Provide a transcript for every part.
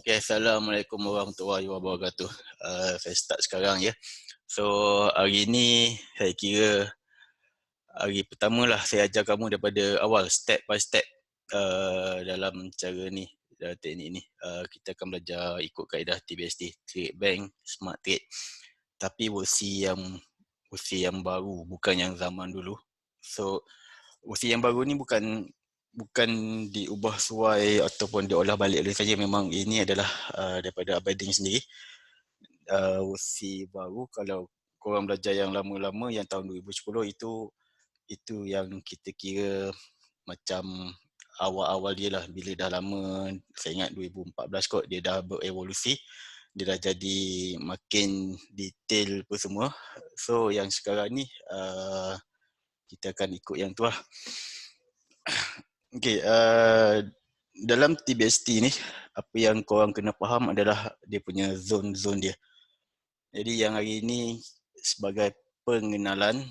Okay, Assalamualaikum warahmatullahi wabarakatuh. Saya start sekarang ya. So, hari ni saya kira hari pertama lah saya ajar kamu daripada awal, step by step dalam cara ni, dalam teknik ni. Kita akan belajar ikut kaedah TBST, Trade Bank, Smart Trade. Tapi versi yang baru, bukan yang zaman dulu. So, versi yang baru ni bukan diubah suai ataupun diolah balik oleh saja. Memang ini adalah daripada Abiding sendiri. Versi baru, kalau korang belajar yang lama-lama yang tahun 2010 itu yang kita kira macam awal-awal dia lah. Bila dah lama, saya ingat 2014 kot, dia dah berevolusi, dia dah jadi makin detail apa semua. So yang sekarang ni kita akan ikut yang tu lah. Okay, dalam TBST ni, apa yang korang kena faham adalah dia punya zone-zone dia. Jadi yang hari ni sebagai pengenalan,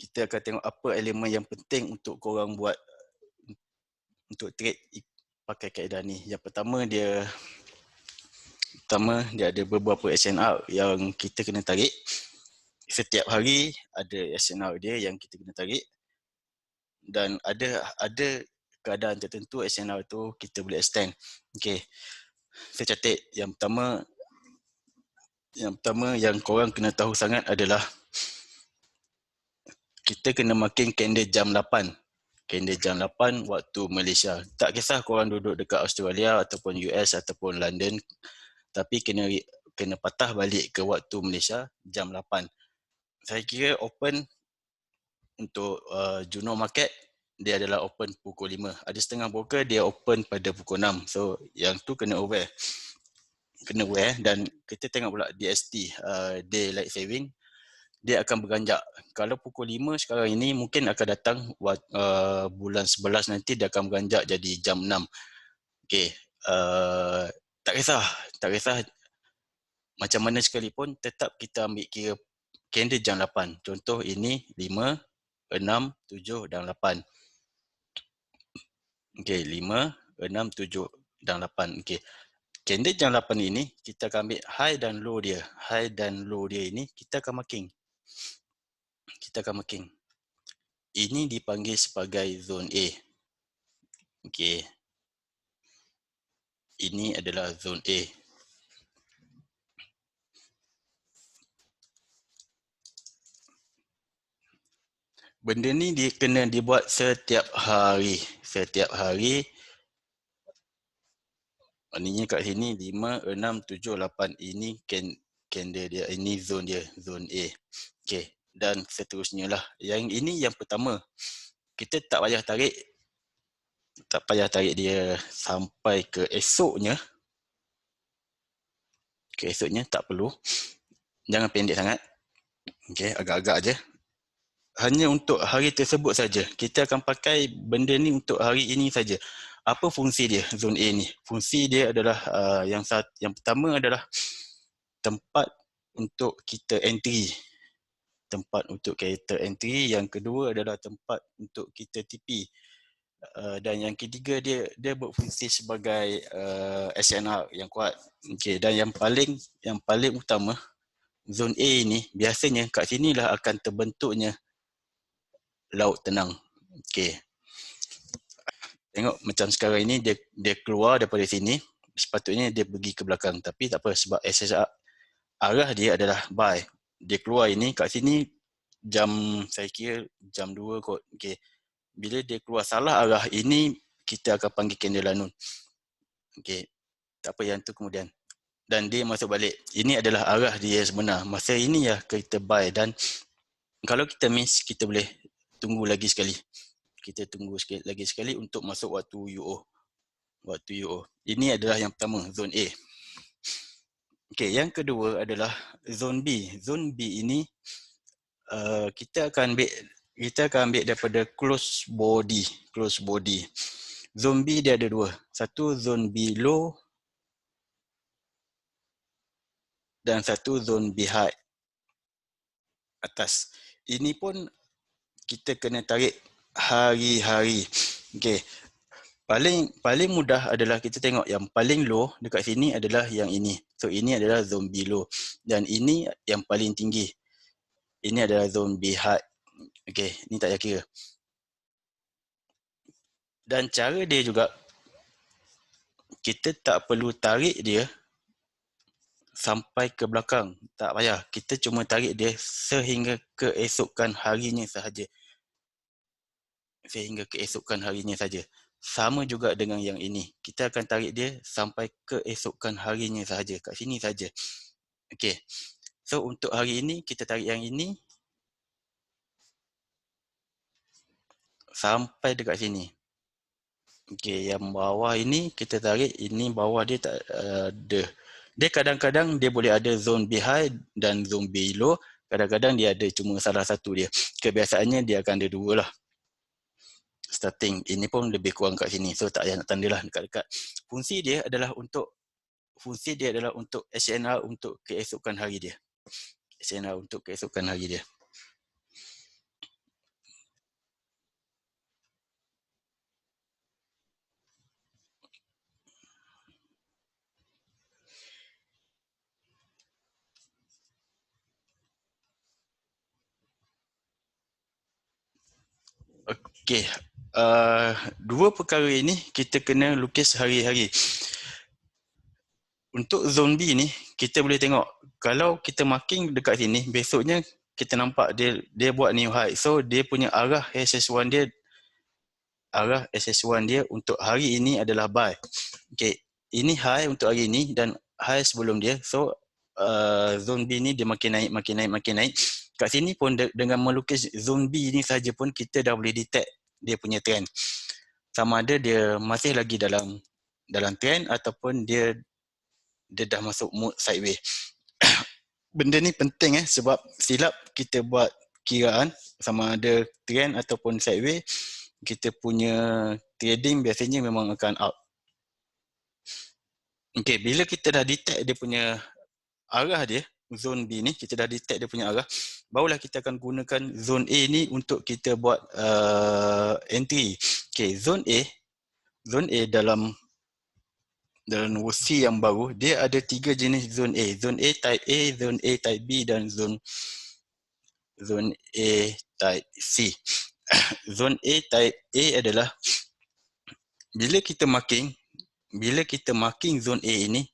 kita akan tengok apa elemen yang penting untuk korang buat untuk trade pakai kaedah ni. Yang pertama dia ada beberapa SNR yang kita kena tarik. Setiap hari ada SNR dia yang kita kena tarik. Dan ada keadaan tertentu SNR tu kita boleh extend. Okay, saya catat yang pertama yang korang kena tahu sangat adalah kita kena makin candle jam 8. Candle jam 8 waktu Malaysia. Tak kisah korang duduk dekat Australia ataupun US ataupun London, tapi kena patah balik ke waktu Malaysia jam 8. Saya kira open untuk Juno market dia adalah open pukul 5. Ada setengah broker dia open pada pukul 6. So yang tu kena aware. Dan kita tengok pula DST, Daylight Saving, dia akan berganjak. Kalau pukul 5 sekarang ini, mungkin akan datang bulan 11 nanti dia akan berganjak jadi jam 6. Okay, tak kisah macam mana sekalipun, tetap kita ambil kira candle jam 8. Contoh ini 5, 6, 7 dan 8. Okay, 5, 6, 7 dan 8. Okay, candle jam 8 ini kita akan ambil high dan low dia. High dan low dia ini kita akan marking. Ini dipanggil sebagai zone A. Okay, ini adalah zone A. Benda ni dia kena dibuat setiap hari. Maknanya kat sini 5, 6, 7, 8. Ini candle dia, ini zone dia, zone A. Okay, dan seterusnya lah. Yang ini yang pertama. Kita tak payah tarik dia sampai ke esoknya. Ke esoknya tak perlu. Jangan pendek sangat. Okay, agak-agak je. Hanya untuk hari tersebut saja. Kita akan pakai benda ni untuk hari ini saja. Apa fungsi dia, zone A ni? Fungsi dia adalah yang pertama adalah tempat untuk kita entry. Yang kedua adalah tempat untuk kita TP. Dan yang ketiga dia berfungsi sebagai SNR yang kuat. Okay, dan yang paling utama, zone A ni biasanya kat sinilah akan terbentuknya laut tenang. Okay. Tengok macam sekarang ini dia keluar daripada sini, sepatutnya dia pergi ke belakang, tapi tak apa sebab SSR arah dia adalah buy. Dia keluar ini kat sini saya kira jam 2 kot. Okay. Bila dia keluar salah arah ini, kita akan panggil candle lanun. Okay. Tak apa, yang tu kemudian. Dan dia masuk balik. Ini adalah arah dia sebenar. Masa ini ya kita buy, dan kalau kita miss, kita boleh tunggu lagi sekali. Lagi sekali untuk masuk waktu UO. Ini adalah yang pertama, zone A. Okay, yang kedua adalah zone B. Zone B ini kita akan ambil daripada close body. Zone B dia ada dua. Satu zone B low dan satu zone B high atas. Ini pun kita kena tarik hari-hari. Okay. Paling paling mudah adalah kita tengok yang paling low dekat sini adalah yang ini. So ini adalah zone B low dan ini yang paling tinggi. Ini adalah zone B high. Okey, ni tak payah kira. Dan cara dia juga, kita tak perlu tarik dia sampai ke belakang. Tak payah. Kita cuma tarik dia sehingga keesokan harinya sahaja. Sehingga keesokan harinya saja. Sama juga dengan yang ini. Kita akan tarik dia sampai keesokan harinya sahaja. Kat sini saja. Okey. So untuk hari ini kita tarik yang ini sampai dekat sini. Okey, yang bawah ini kita tarik, ini bawah dia tak ada. Dia kadang-kadang dia boleh ada zone B high dan zone B low. Kadang-kadang dia ada cuma salah satu dia. Kebiasaannya dia akan ada dua lah. Starting ini pun lebih kurang kat sini. So tak payah nak tanda lah dekat-dekat. Fungsi dia adalah untuk SNR untuk keesokan hari dia. SNR untuk keesokan hari dia. Okey, dua perkara ini kita kena lukis hari-hari. Untuk zone B ni, kita boleh tengok kalau kita marking dekat sini, besoknya kita nampak dia buat new high. So dia punya arah SS1 dia untuk hari ini adalah buy. Okey, ini high untuk hari ini dan high sebelum dia. So zone B ni dia makin naik. Kat sini pun dengan melukis zone B ni saja pun kita dah boleh detect dia punya trend. Sama ada dia masih lagi dalam trend ataupun dia dah masuk mode sideways. Benda ni penting sebab silap kita buat kiraan sama ada trend ataupun sideways, kita punya trading biasanya memang akan up. Okey, bila kita dah detect dia punya arah dia, zone B ni kita dah detect dia punya arah, barulah kita akan gunakan zone A ni untuk kita buat entry. Okey, zone A dalam versi yang baru, dia ada 3 jenis zone A. Zone A type A, zone A type B dan zone A type C. Zone A type A adalah bila kita marking zone A ini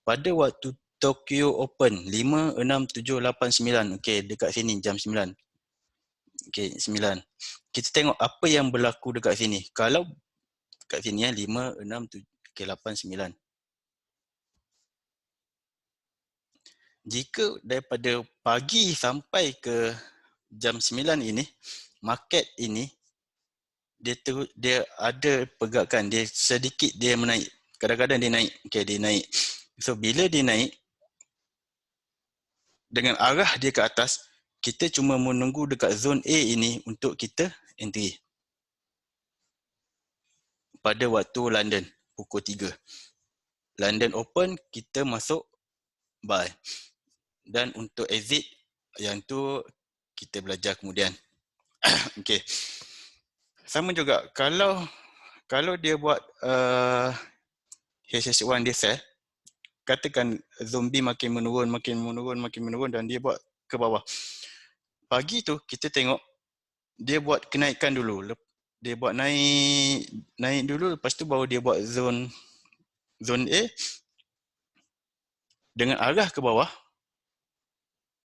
pada waktu Tokyo Open 5, 6, 7, 8, 9. Okey, dekat sini jam 9. Okey, 9. Kita tengok apa yang berlaku dekat sini. Kalau kat sini 5, 6, 7, okey, 8, 9. Jika daripada pagi sampai ke jam 9 ini, market ini dia ada pergerakan, dia sedikit dia menaik. Kadang-kadang dia naik. Okey, dia naik. So bila dia naik dengan arah dia ke atas, kita cuma menunggu dekat zone A ini untuk kita entry. Pada waktu London pukul 3. London Open kita masuk buy. Dan untuk exit yang tu kita belajar kemudian. Okey. Sama juga kalau dia buat HH1 dia sell, katakan zombie makin menurun dan dia buat ke bawah. Pagi tu kita tengok dia buat kenaikan dulu. Dia buat naik dulu, lepas tu baru dia buat zone A dengan arah ke bawah.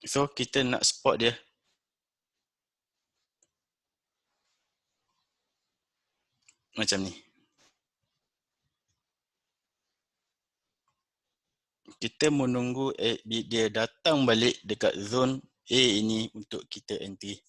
So kita nak spot dia macam ni. Kita menunggu dia datang balik dekat zone A ini untuk kita entry.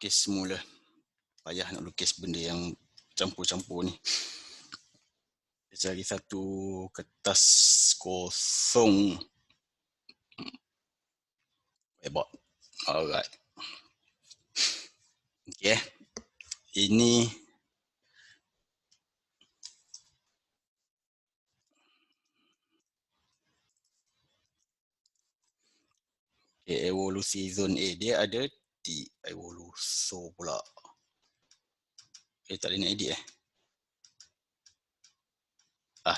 lukis semula. Payah nak lukis benda yang campur-campur ni. Cari satu kertas kosong. Whiteboard. Alright. Okay. Ini evolusi zone A. Dia ada di evoluso pula. Tak boleh nak edit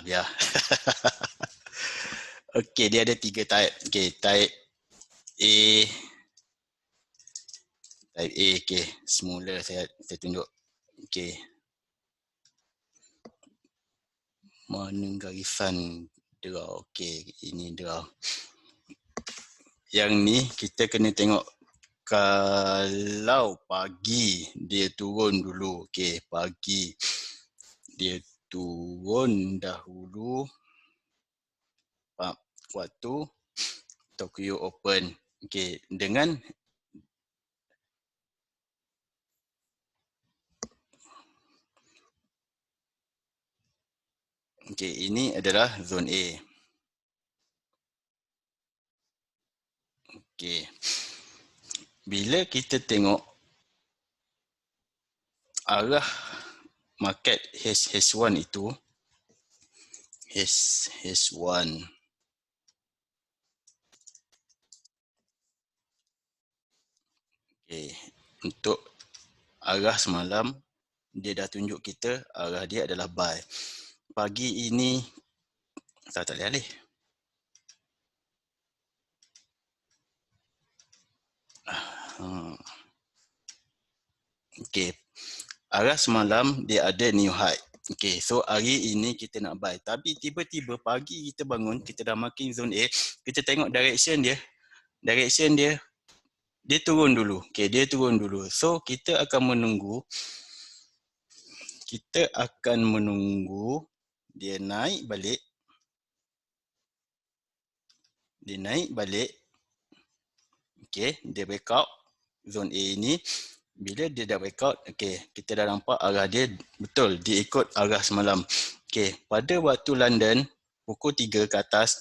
biar. Okay, dia ada 3 type. Okay, type A. Type A, okay. Semula saya tunjuk. Okay. Mana garisan draw? Okay, ini draw. Yang ni kita kena tengok kalau pagi dia turun dulu. Okay, pagi dia turun dahulu. Waktu Tokyo Open. Okay, dengan ini adalah zone A. Okay. Bila kita tengok arah market H1 itu, H1 untuk arah semalam, dia dah tunjuk kita arah dia adalah buy. Pagi ini, saya tak boleh alih. Okay, arah semalam dia ada new high. Okay, so hari ini kita nak buy. Tapi tiba-tiba pagi kita bangun, kita dah marking zone A, kita tengok direction dia turun dulu. Okay, dia turun dulu. So, kita akan menunggu dia naik balik. Okay, dia breakout zone A ini. Bila dia dah breakout, okay, kita dah nampak arah dia betul, dia ikut arah semalam. Okay, pada waktu London, pukul 3 ke atas,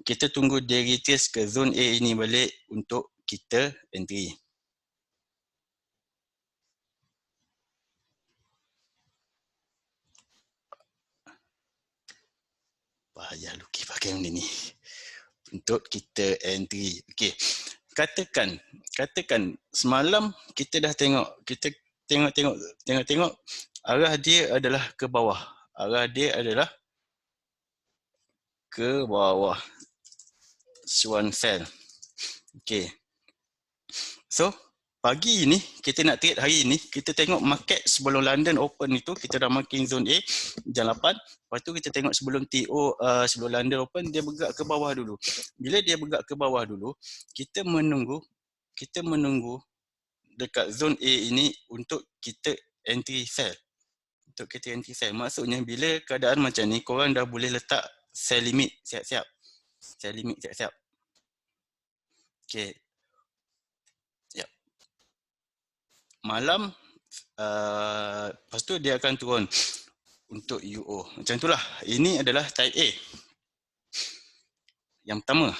kita tunggu dia retrace ke zone A ini balik untuk kita entry. Payah lukis pakai benda ni. Untuk kita entry. Okay. Katakan semalam kita dah tengok, kita tengok arah dia adalah ke bawah. Swan sell. Okay. So, pagi ni kita nak trade hari ni, kita tengok market sebelum London Open itu, kita dah marking zone A jam 8. Lepas tu kita tengok sebelum TO, sebelum London Open, dia bergerak ke bawah dulu. Bila dia bergerak ke bawah dulu, kita menunggu dekat zone A ini untuk kita entry sell. Maksudnya bila keadaan macam ni, korang dah boleh letak sell limit siap-siap. Okay. Yep. Malam, lepas tu dia akan turun untuk UO. Macam itulah. Ini adalah type A. Yang pertama.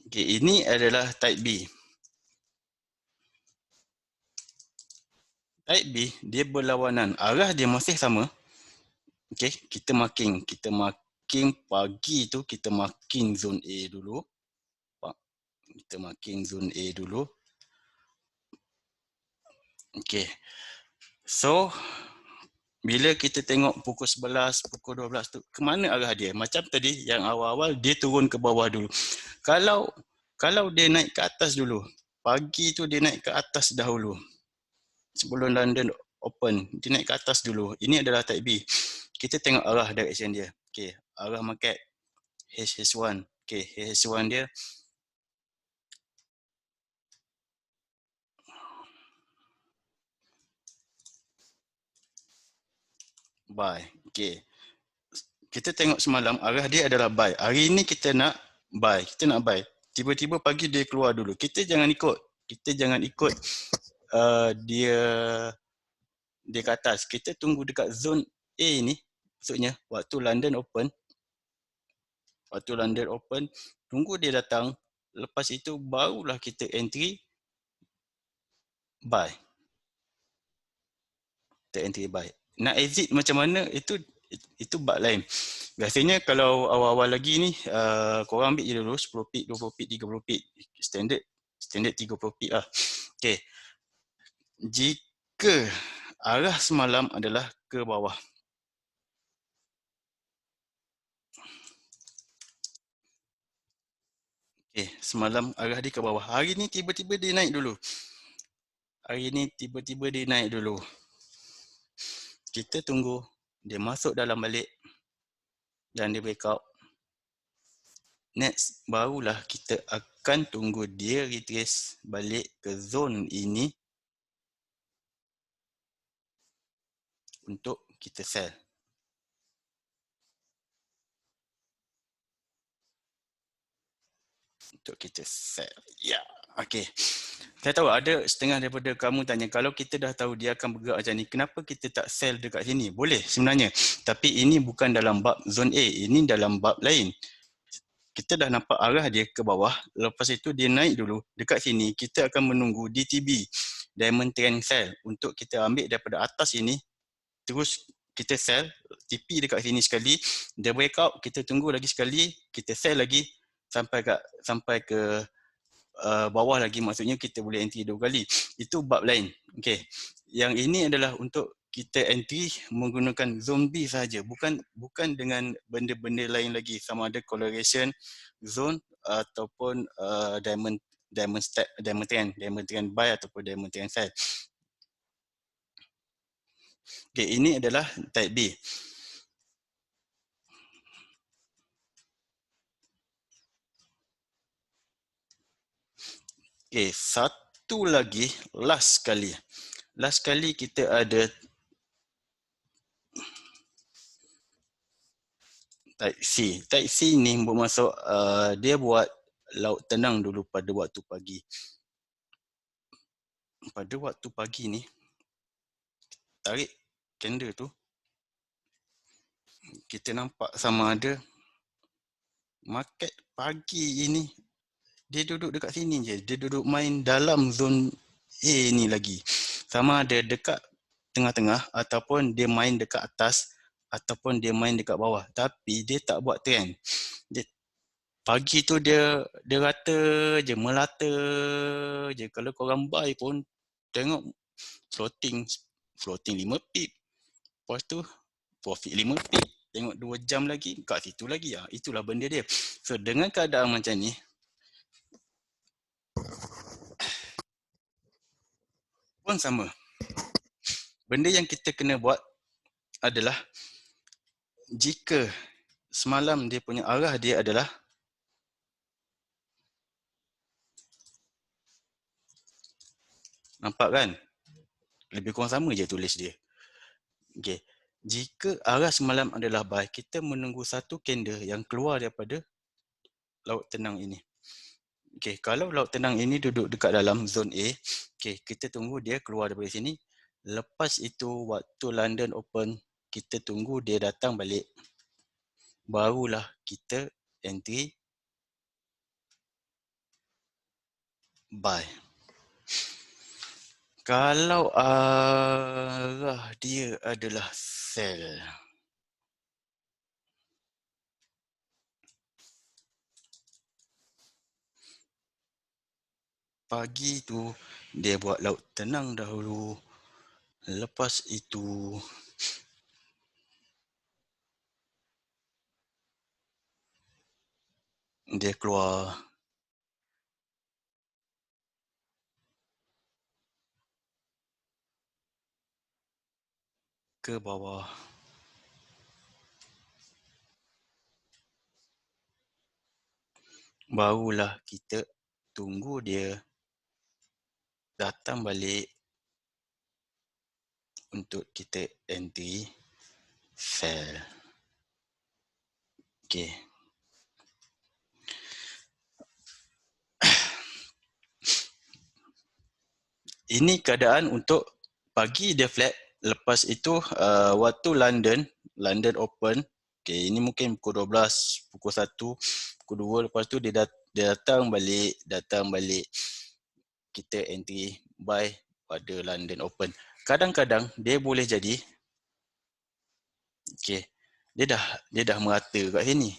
Okay, ini adalah type B. Type B, dia berlawanan. Arah dia masih sama. Okay, kita marking pagi tu, kita marking zone A dulu. Okay. So, bila kita tengok pukul 11, pukul 12 tu, ke mana arah dia? Macam tadi, yang awal-awal dia turun ke bawah dulu. Kalau dia naik ke atas dulu, pagi tu dia naik ke atas dahulu. Sebelum London Open, dia naik ke atas dulu. Ini adalah type B. Kita tengok arah direction dia. Okay, arah market H1. Okay, H1 dia buy. Okay. Kita tengok semalam arah dia adalah buy. Hari ni kita nak buy. Kita nak buy. Tiba-tiba pagi dia keluar dulu. Kita jangan ikut. Kita jangan ikut dia ke atas. Kita tunggu dekat zone A ni. Maksudnya waktu London open, tunggu dia datang. Lepas itu barulah kita entry buy. Kita entry buy. Nak exit macam mana itu bab lain. Biasanya kalau awal-awal lagi ni korang ambil je dulu 10 pip, 20 pip, 30 pip. Standard 30 pip lah. Okay. Jika arah semalam adalah ke bawah. Okay, semalam arah dia ke bawah. Hari ni tiba-tiba dia naik dulu. Kita tunggu dia masuk dalam balik dan dia breakout. Next, barulah kita akan tunggu dia retrace balik ke zone ini untuk kita sell. Ya, okay. Saya tahu ada setengah daripada kamu tanya, kalau kita dah tahu dia akan bergerak macam ni, kenapa kita tak sell dekat sini? Boleh sebenarnya. Tapi ini bukan dalam bab zone A, ini dalam bab lain. Kita dah nampak arah dia ke bawah, lepas itu dia naik dulu. Dekat sini, kita akan menunggu DTB, Diamond Trend Sell, untuk kita ambil daripada atas ini, terus kita sell, TP dekat sini sekali, dia breakout, kita tunggu lagi sekali, kita sell lagi, sampai ke bawah lagi, maksudnya kita boleh entry 2 kali. Itu bab lain. Okay. Yang ini adalah untuk kita entry menggunakan zone B sahaja, bukan dengan benda-benda lain lagi, sama ada correlation zone ataupun diamond trend buy ataupun diamond trend sell. Okay, ini adalah type B. Okay, satu lagi, last kali kita ada type C. Type C ni bermaksud dia buat laut tenang dulu pada waktu pagi. Pada waktu pagi ni, tarik candle tu, kita nampak sama ada market pagi ini dia duduk dekat sini je. Dia duduk main dalam zone A ni lagi. Sama ada dekat tengah-tengah ataupun dia main dekat atas ataupun dia main dekat bawah. Tapi dia tak buat trend. Pagi tu dia rata je, melata je. Kalau korang buy pun tengok floating 5 pip. Lepas tu profit 5 pip. Tengok 2 jam lagi kat situ lagi. Itulah benda dia. So dengan keadaan macam ni, pun sama. Benda yang kita kena buat adalah jika semalam dia punya arah dia adalah nampak kan? Lebih kurang sama je tulis dia. Okay. Jika arah semalam adalah buy, kita menunggu satu candle yang keluar daripada laut tenang ini. Okay, kalau laut tenang ini duduk dekat dalam zone A, okay, kita tunggu dia keluar daripada sini. Lepas itu, waktu London open, kita tunggu dia datang balik. Barulah kita entry buy. Kalau arah dia adalah sell, pagi tu dia buat laut tenang dahulu. Lepas itu dia keluar ke bawah. Barulah kita tunggu dia datang balik untuk kita entry Sell. Okay. Ini keadaan untuk pagi dia flat. Lepas itu waktu London open. Okay, ini mungkin pukul 12, pukul 1, pukul 2. Lepas tu dia datang balik. Kita entry buy pada London open. Kadang-kadang dia boleh jadi, okay, dia dah merata kat sini.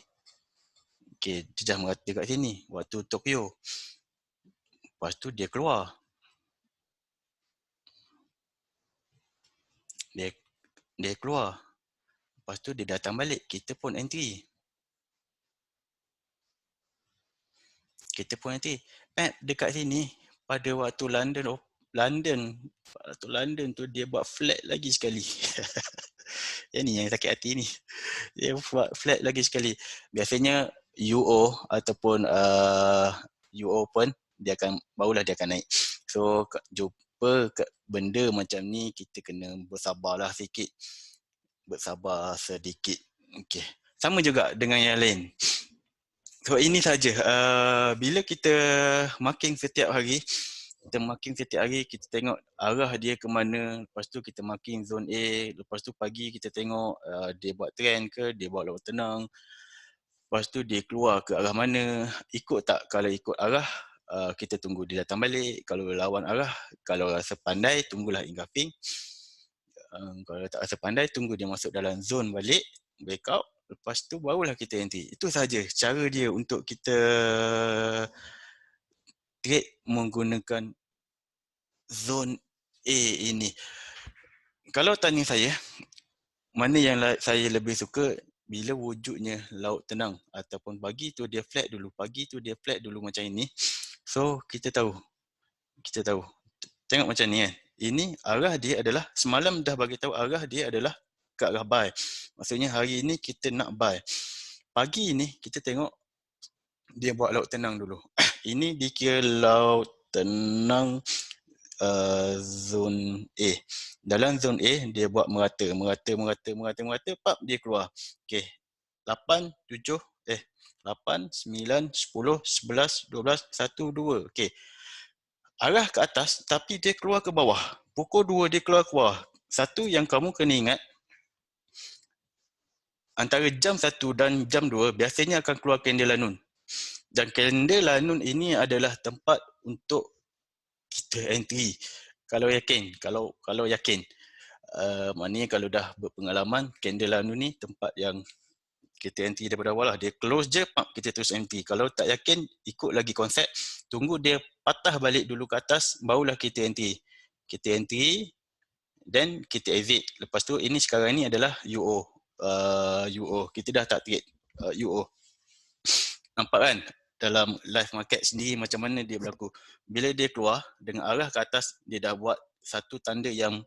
Okay, dia dah merata kat sini waktu Tokyo. Lepas tu dia keluar. Dia keluar. Lepas tu dia datang balik. Kita pun entry. Dekat sini pada waktu London tu dia buat flat lagi sekali. Yang ni yang sakit hati ni. Dia buat flat lagi sekali. Biasanya UO ataupun UO pun barulah dia akan naik. So jumpa benda macam ni kita kena bersabarlah sikit. Bersabar sedikit. Okey. Sama juga dengan yang lain. So ini saja. Bila kita marking setiap hari, kita tengok arah dia ke mana. Lepas tu kita marking zone A. Lepas tu pagi kita tengok dia buat trend ke, dia buat laut tenang. Lepas tu dia keluar ke arah mana. Ikut tak? Kalau ikut arah, kita tunggu dia datang balik. Kalau lawan arah, kalau rasa pandai, tunggulah engulfing. Kalau tak rasa pandai, tunggu dia masuk dalam zone balik, breakout. Lepas tu barulah kita entry. Itu saja cara dia untuk kita trade menggunakan zone A ini. Kalau tanya saya, mana yang saya lebih suka bila wujudnya laut tenang ataupun pagi tu dia flat dulu, macam ini. So kita tahu. Tengok macam ni kan. Ini arah dia adalah, semalam dah bagi tahu arah dia adalah ke arah buy. Maksudnya hari ini kita nak buy. Pagi ni kita tengok dia buat laut tenang dulu. Ini dikira laut tenang zone A. Dalam zone A dia buat merata, pap dia keluar. Okey. 8, 9, 10, 11, 12, 1, 2. Okey. Arah ke atas tapi dia keluar ke bawah. Pukul 2 dia keluar ke bawah. Satu yang kamu kena ingat, antara jam 1 dan jam 2 biasanya akan keluar candle lanun. Dan candle lanun ini adalah tempat untuk kita entry. Kalau yakin, maknanya kalau dah berpengalaman, candle lanun ni tempat yang kita entry daripada awal lah. Dia close je, kita terus entry. Kalau tak yakin, ikut lagi konsep. Tunggu dia patah balik dulu ke atas, barulah kita entry. Kita entry, then kita exit. Lepas tu, ini sekarang ni adalah UO. Kita dah tak trade UO. Nampak kan? Dalam live market sendiri macam mana dia berlaku. Bila dia keluar, dengan arah ke atas, dia dah buat satu tanda yang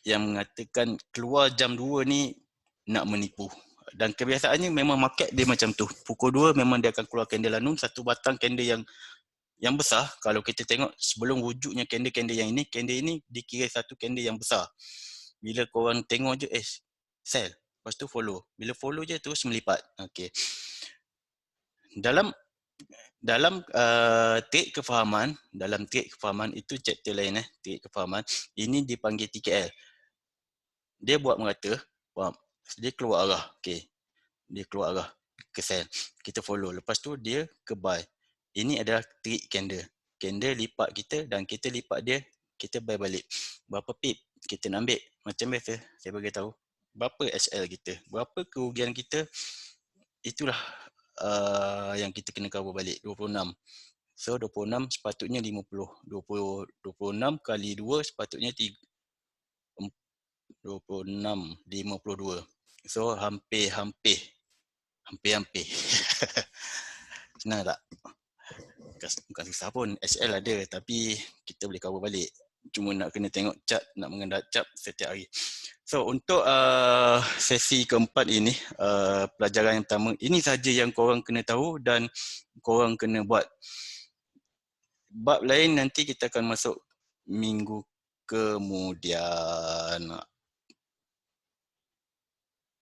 mengatakan keluar jam 2 ni nak menipu. Dan kebiasaannya memang market dia macam tu. Pukul 2 memang dia akan keluar candle lanum, satu batang candle yang besar. Kalau kita tengok sebelum wujudnya candle yang ini, candle ini dikira satu candle yang besar. Bila korang tengok je, sell. Lepas tu follow. Bila follow je terus melipat. Okay. Dalam trade kefahaman, itu chapter lain trade kefahaman. Ini dipanggil TKL. Dia buat merata, dia keluar arah. Okay. Dia keluar arah ke sell. Kita follow. Lepas tu dia ke buy. Ini adalah trade candle. Candle lipat kita dan kita lipat dia, kita buy balik. Berapa pip kita nak ambil? Macam biasa, saya bagi tahu. Berapa SL kita? Berapa kerugian kita? Itulah yang kita kena cover balik. 26. So 26 sepatutnya 50. 26 kali 2 sepatutnya 26, 52. So hampir. Senang tak? Bukan susah pun. SL ada tapi kita boleh cover balik. Cuma nak kena tengok chart, nak mengendak chart setiap hari. So untuk sesi keempat ini, pelajaran yang pertama, ini saja yang korang kena tahu dan korang kena buat. Bab lain nanti kita akan masuk minggu kemudian.